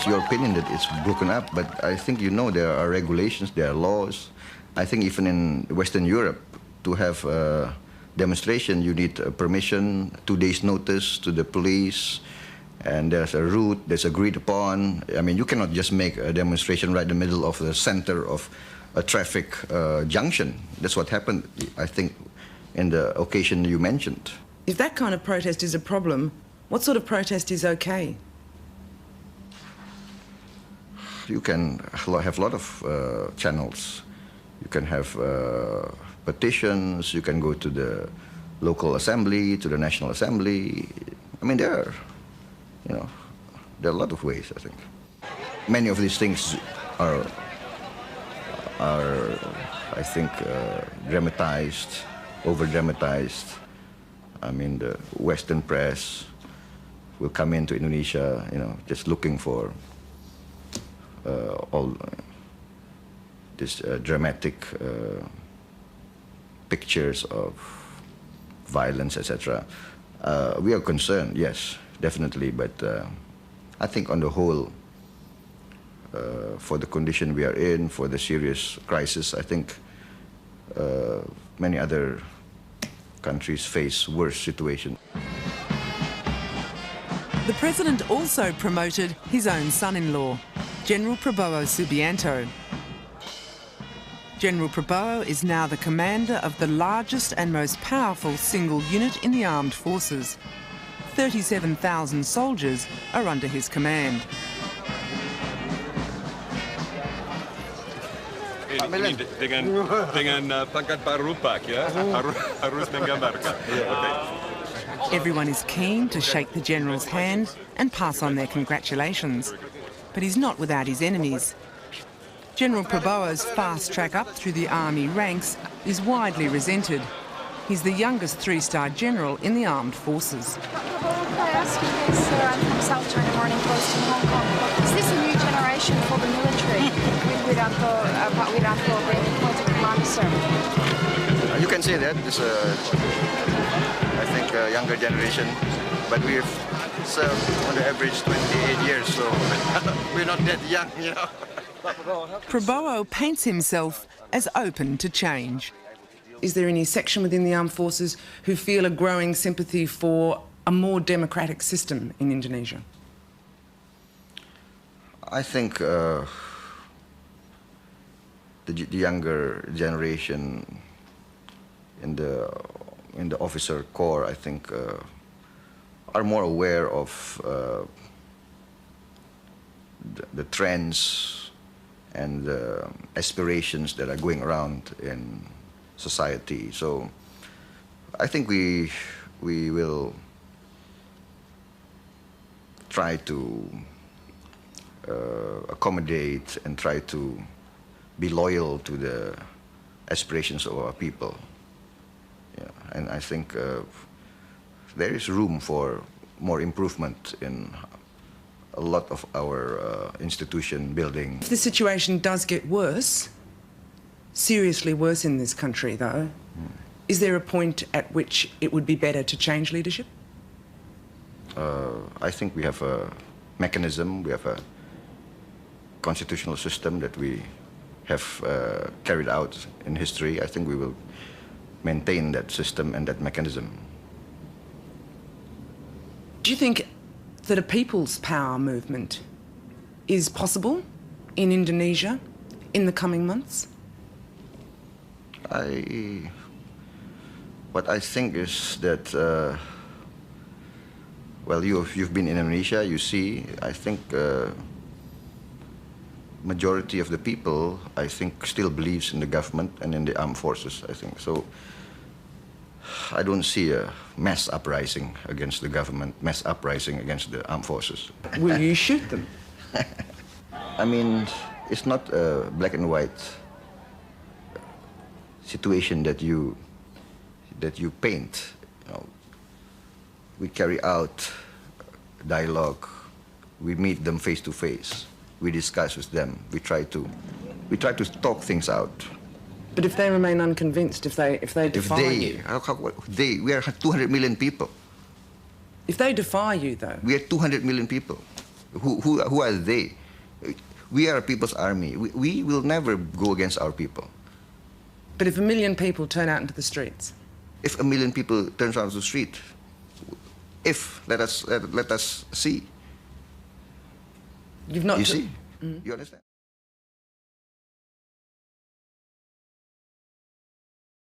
it's your opinion that it's broken up, but I think you know there are regulations, there are laws. I think even in Western Europe, to have a demonstration, you need permission, 2 days notice to the police, and there's a route that's agreed upon. I mean, you cannot just make a demonstration right in the middle of the center of a traffic junction. That's what happened, I think, in the occasion you mentioned. If that kind of protest is a problem, what sort of protest is okay? You can have a lot of channels. You can have petitions, you can go to the local assembly, to the National Assembly. I mean, there are a lot of ways, I think. Many of these things are I think, dramatized, over-dramatized. I mean, the Western press will come into Indonesia, just looking for all these dramatic pictures of violence, etc. We are concerned, yes, definitely, but I think on the whole, for the condition we are in, for the serious crisis, I think many other countries face worse situations. The president also promoted his own son-in-law, General Prabowo Subianto. General Prabowo is now the commander of the largest and most powerful single unit in the armed forces. 37,000 soldiers are under his command. Dengan pangkat baru Pak, ya, harus menggambarkan. Everyone is keen to shake the general's hand and pass on their congratulations. But he's not without his enemies. General Prabowo's fast track up through the army ranks is widely resented. He's the youngest 3-star general in the armed forces. Could I ask you this, I'm from South China Morning Post in Hong Kong. Is this a new generation for the military with Wiranto being appointed commander, sir? You can say that. It's I think, a younger generation, but we've served on the average 28 years, so we're not that young, Prabowo paints himself as open to change. Is there any section within the armed forces who feel a growing sympathy for a more democratic system in Indonesia? I think the younger generation in the officer corps, I think, are more aware of the trends and the aspirations that are going around in society. So I think we will try to accommodate and try to be loyal to the aspirations of our people. Yeah, and I think there is room for more improvement in a lot of our institution building. If the situation does get worse, seriously worse in this country though, is there a point at which it would be better to change leadership? I think we have a mechanism, we have a constitutional system that we have carried out in history. I think we will maintain that system and that mechanism. Do you think that a people's power movement is possible in Indonesia in the coming months? What I think is that, well, you've been in Indonesia, you see, I think majority of the people, I think, still believes in the government and in the armed forces, I think. So I don't see a mass uprising against the government, mass uprising against the armed forces. Will you shoot them? I mean, it's not a black and white situation that you paint. We carry out dialogue. We meet them face to face. We discuss with them. We try to talk things out. But if they remain unconvinced, if they defy you? We are 200 million people. If they defy you, though? We are 200 million people. Who are they? We are a people's army. We will never go against our people. But if 1 million people turn out into the streets? If 1 million people turns out to the street, let us see. You've not... You see? You understand?